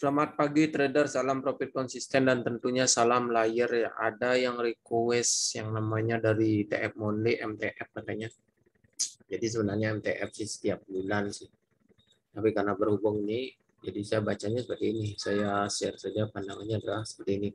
Selamat pagi trader, salam profit konsisten dan tentunya salam layar ya. Ada yang request yang namanya dari TF Monthly MTF katanya. Jadi sebenarnya MTF sih setiap bulan sih. Tapi karena berhubung ini, jadi saya bacanya seperti ini. Saya share saja pandangannya adalah seperti ini.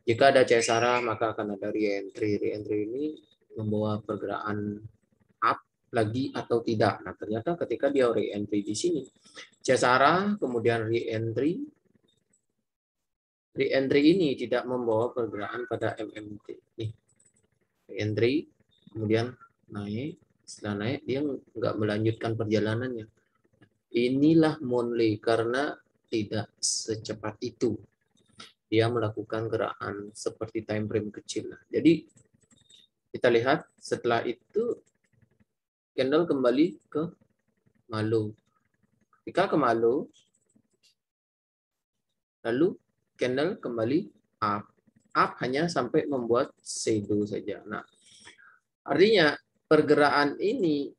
Jika ada CSR maka akan ada re-entry. Re-entry ini membawa pergerakan up lagi atau tidak. Nah ternyata ketika dia re-entry di sini, CSR kemudian re-entry. Re-entry ini tidak membawa pergerakan pada MMT. Nih, re-entry, kemudian naik, setelah naik dia nggak melanjutkan perjalanannya. Inilah monthly karena tidak secepat itu dia melakukan gerakan seperti time frame kecil. Jadi kita lihat setelah itu candle kembali ke malu. Ketika ke malu, lalu candle kembali up. Up hanya sampai membuat shadow saja. Nah, artinya pergerakan ini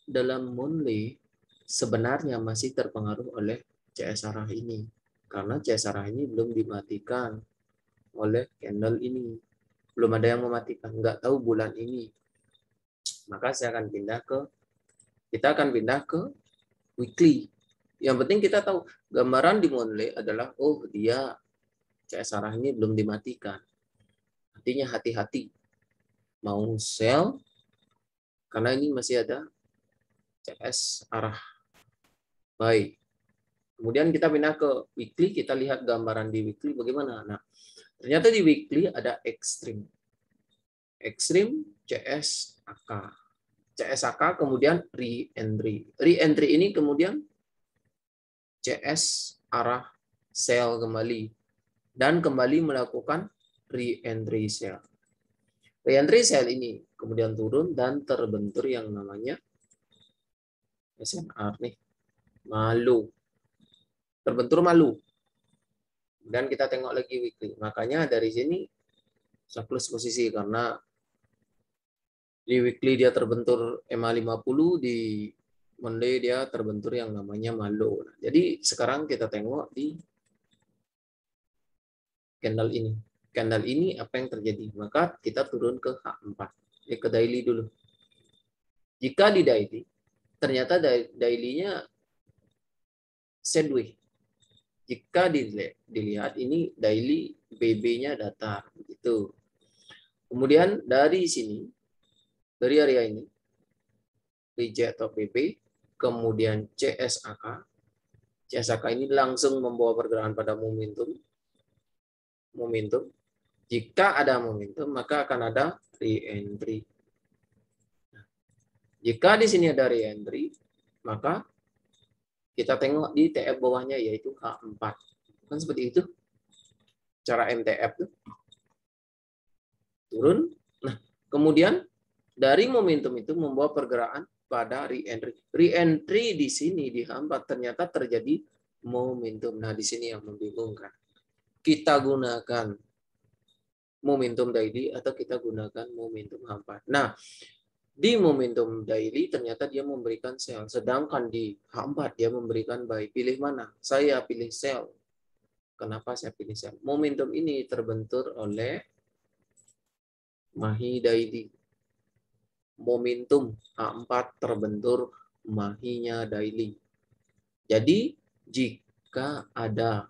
dalam monthly sebenarnya masih terpengaruh oleh CSR ini. Karena CSR ini belum dimatikan oleh candle ini. Belum ada yang mematikan. Nggak tahu bulan ini. Maka saya akan kita akan pindah ke weekly. Yang penting kita tahu gambaran di monthly adalah, oh dia CSR ini belum dimatikan. Artinya hati-hati. Mau sell, karena ini masih ada CS arah buy. Kemudian kita pindah ke weekly, kita lihat gambaran di weekly bagaimana. Nah, ternyata di weekly ada extreme. Extreme CSAK. CSAK kemudian re-entry. Re-entry ini kemudian CS arah sell kembali. Dan kembali melakukan re-entry sell. Re-entry sell ini kemudian turun dan terbentur yang namanya SNR nih. Malu. Terbentur malu. Dan kita tengok lagi weekly. Makanya dari sini saya plus posisi karena di weekly dia terbentur MA50, di Monday dia terbentur yang namanya malu. Nah, jadi sekarang kita tengok di candle ini. Candle ini apa yang terjadi? Maka kita turun ke H4. Ke daily dulu. Jika di daily, ternyata daily-nya sideways. Jika dilihat ini daily BB-nya datar begitu. Kemudian dari sini, dari area ini, reject atau BB, kemudian CSAK. CSAK ini langsung membawa pergerakan pada momentum. Jika ada momentum, maka akan ada re-entry. Jika di sini ada re-entry, maka kita tengok di TF bawahnya yaitu H4. Kan seperti itu. Cara MTF tuh. Turun. Nah, kemudian dari momentum itu membawa pergerakan pada re-entry. Re-entry di sini di H4 ternyata terjadi momentum. Nah, di sini yang membingungkan. Kita gunakan momentum daily atau kita gunakan momentum H4. Nah, di momentum daily ternyata dia memberikan sell. Sedangkan di H4 dia memberikan buy. Pilih mana? Saya pilih sell. Kenapa saya pilih sell? Momentum ini terbentur oleh Mahi daily. Momentum H4 terbentur mahinya daily. Jadi jika ada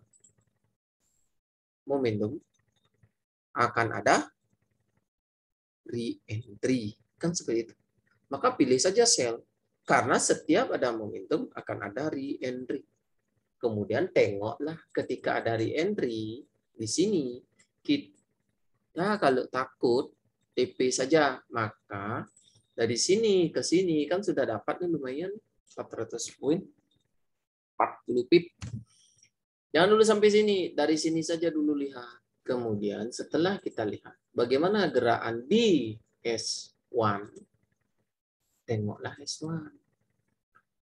momentum akan ada re-entry. Kan seperti itu. Maka pilih saja sell. Karena setiap ada momentum akan ada re-entry. Kemudian tengoklah ketika ada re-entry di sini. Kita kalau takut TP saja. Maka dari sini ke sini kan sudah dapat lumayan 400 poin. 40 pip. Jangan dulu sampai sini. Dari sini saja dulu lihat. Kemudian setelah kita lihat bagaimana gerakan di S1. Tengoklah S1.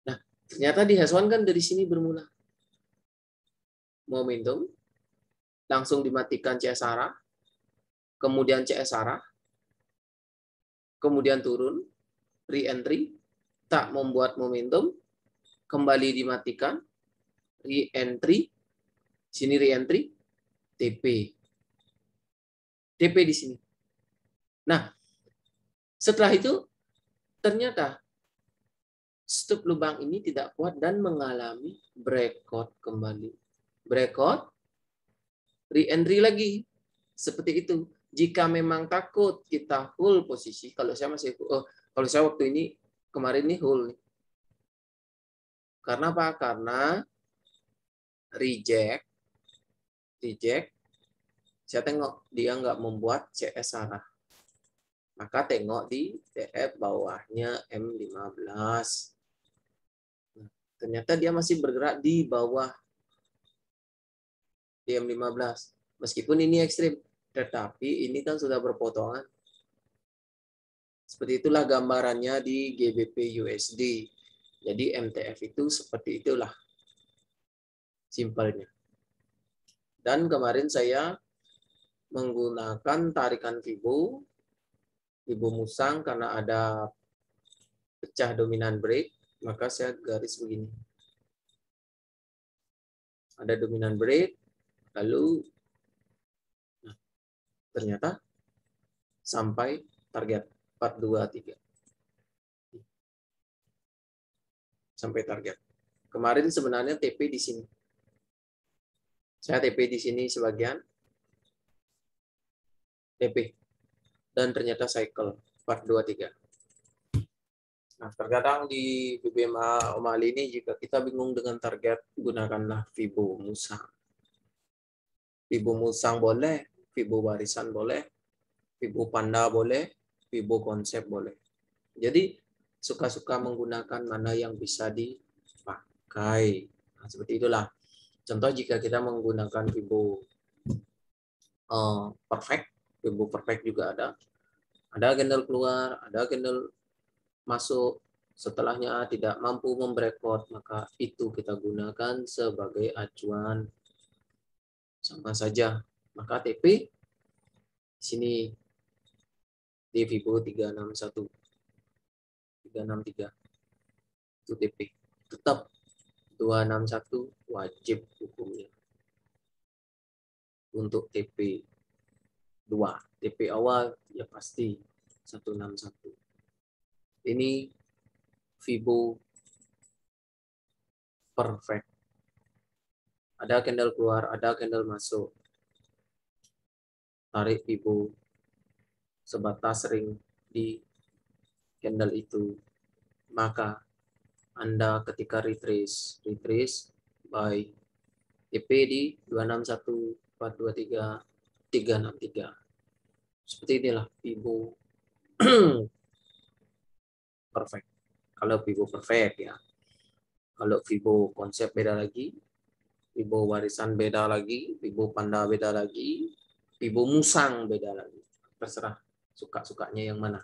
Nah, ternyata di S1 kan dari sini bermula. Momentum. Langsung dimatikan CSR. Kemudian CSR. Kemudian turun. Re-entry. Tak membuat momentum. Kembali dimatikan. Re-entry. Sini re-entry, TP. TP di sini. Nah, setelah itu ternyata stop lubang ini tidak kuat dan mengalami breakout kembali. Breakout, re-entry lagi. Seperti itu. Jika memang takut kita hold posisi, kalau saya masih kalau saya waktu ini kemarin nih hold. Karena apa? Karena reject, saya tengok dia nggak membuat CS arah. Maka tengok di TF bawahnya M15. Nah, ternyata dia masih bergerak di bawah di M15. Meskipun ini ekstrim, tetapi ini kan sudah berpotongan. Seperti itulah gambarannya di GBP USD. Jadi MTF itu seperti itulah simpelnya. Dan kemarin saya menggunakan tarikan Fibo musang karena ada pecah dominan break, maka saya garis begini. Ada dominan break, lalu nah, ternyata sampai target 423. Sampai target. Kemarin sebenarnya TP di sini. Saya TP di sini sebagian. TP. Dan ternyata cycle 423. Nah, terkadang di BBMA Omali ini jika kita bingung dengan target, gunakanlah Fibo musang. Fibo musang boleh, Fibo barisan boleh, Fibo panda boleh, Fibo konsep boleh. Jadi suka-suka menggunakan mana yang bisa dipakai. Nah, seperti itulah. Contoh jika kita menggunakan Fibo perfect, Fibo perfect juga ada. Ada candle keluar, ada candle masuk, setelahnya tidak mampu membreakout, maka itu kita gunakan sebagai acuan. Sama saja. Maka TP sini di Fibo 361. 363. Itu TP. Tetap 261 wajib hukumnya. Untuk TP 2. TP awal ya pasti 161. Ini Fibo perfect. Ada candle keluar, ada candle masuk. Tarik Fibo sebatas ring di candle itu. Maka Anda ketika retrace by TP di 261, 423, 363. Seperti inilah Fibo perfect. Kalau Fibo perfect ya. Kalau Fibo konsep beda lagi, Fibo warisan beda lagi, Fibo panda beda lagi, Fibo musang beda lagi. Terserah suka-sukanya yang mana.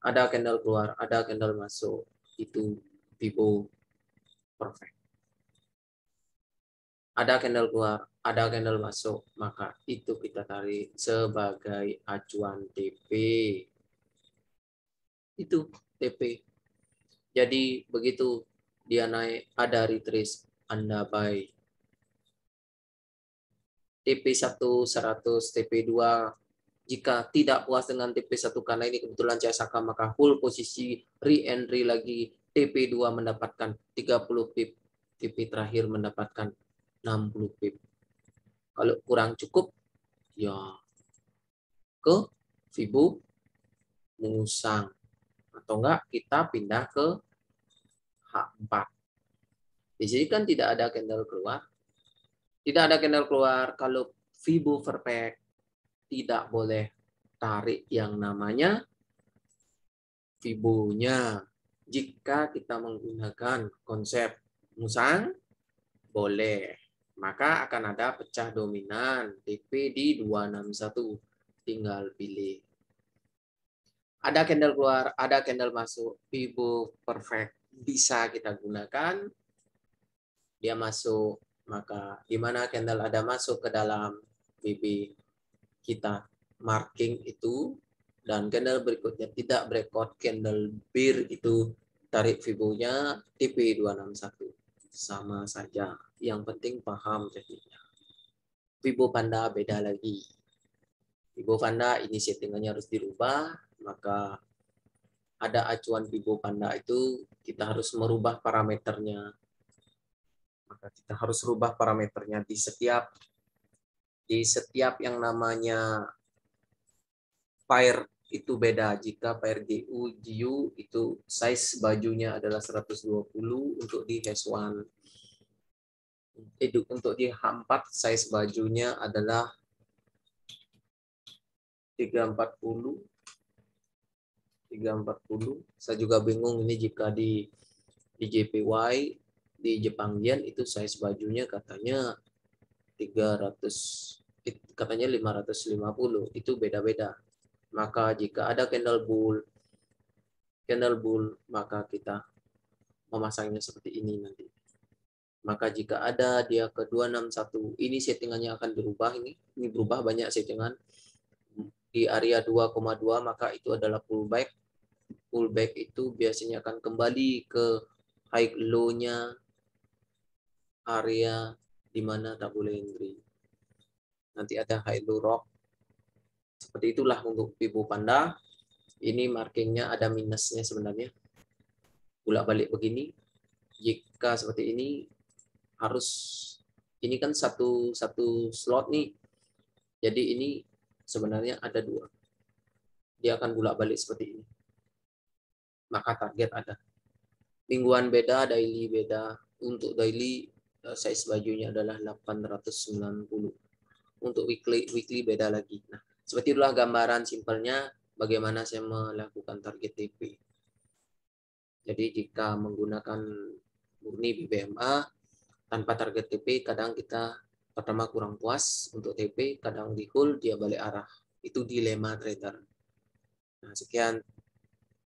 Ada candle keluar, ada candle masuk. Itu Fibo perfect. Ada candle keluar, ada candle masuk, maka itu kita tarik sebagai acuan TP. Itu TP. Jadi begitu dia naik, ada retrace, Anda buy. TP1 100, TP2 jika tidak puas dengan TP1 karena ini kebetulan CSK, maka full posisi re-entry lagi. TP2 mendapatkan 30 pip, TP terakhir mendapatkan 60 pip. Kalau kurang cukup ya ke Fibo musang, atau enggak kita pindah ke H4. Di sini kan tidak ada candle keluar. Tidak ada candle keluar. Kalau Fibo perfect tidak boleh tarik yang namanya Fibonya. Jika kita menggunakan konsep musang, boleh. Maka akan ada pecah dominan TP di 261. Tinggal pilih. Ada candle keluar, ada candle masuk. Fibo perfect bisa kita gunakan. Dia masuk, maka di mana candle ada masuk ke dalam BB, kita marking itu, dan candle berikutnya tidak breakout candle bear itu, tarik Fibonya TP 261. Sama saja, yang penting paham tekniknya. Vibo Panda beda lagi. Vibo Panda ini settingannya harus dirubah, maka ada acuan Vibo Panda itu kita harus merubah parameternya. Maka kita harus rubah parameternya di setiap yang namanya Fire itu beda. Jika Fire GU itu size bajunya adalah 120 untuk di H1. Untuk di H4 size bajunya adalah 340. Saya juga bingung ini jika di JPY di Jepangian itu size bajunya katanya 300, katanya 550, itu beda-beda. Maka jika ada candle bull, maka kita memasangnya seperti ini nanti. Maka jika ada dia ke 261, ini settingannya akan berubah, ini berubah banyak settingan. Di area 2,2 maka itu adalah pullback. Pullback itu biasanya akan kembali ke high low-nya area di mana tak boleh entry. Nanti ada high low rock. Seperti itulah untuk Vibo Panda. Ini markingnya ada minusnya sebenarnya. Bolak-balik begini. Jika seperti ini harus, ini kan satu slot nih. Jadi ini sebenarnya ada 2. Dia akan bolak-balik seperti ini. Maka target ada. Mingguan beda, daily beda. Untuk daily size bajunya adalah 890. Untuk weekly beda lagi. Nah, seperti itulah gambaran simpelnya bagaimana saya melakukan target TP. Jadi jika menggunakan murni BBMA tanpa target TP, kadang kita pertama kurang puas untuk TP, kadang di hold dia balik arah. Itu dilema trader. Nah, sekian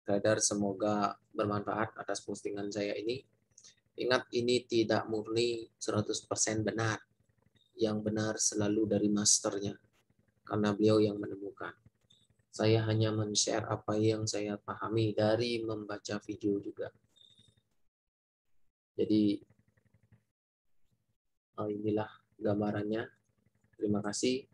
trader, semoga bermanfaat atas postingan saya ini. Ingat, ini tidak murni 100% benar. Yang benar selalu dari masternya, karena beliau yang menemukan. Saya hanya men-share apa yang saya pahami dari membaca video juga. Jadi inilah gambarannya. Terima kasih.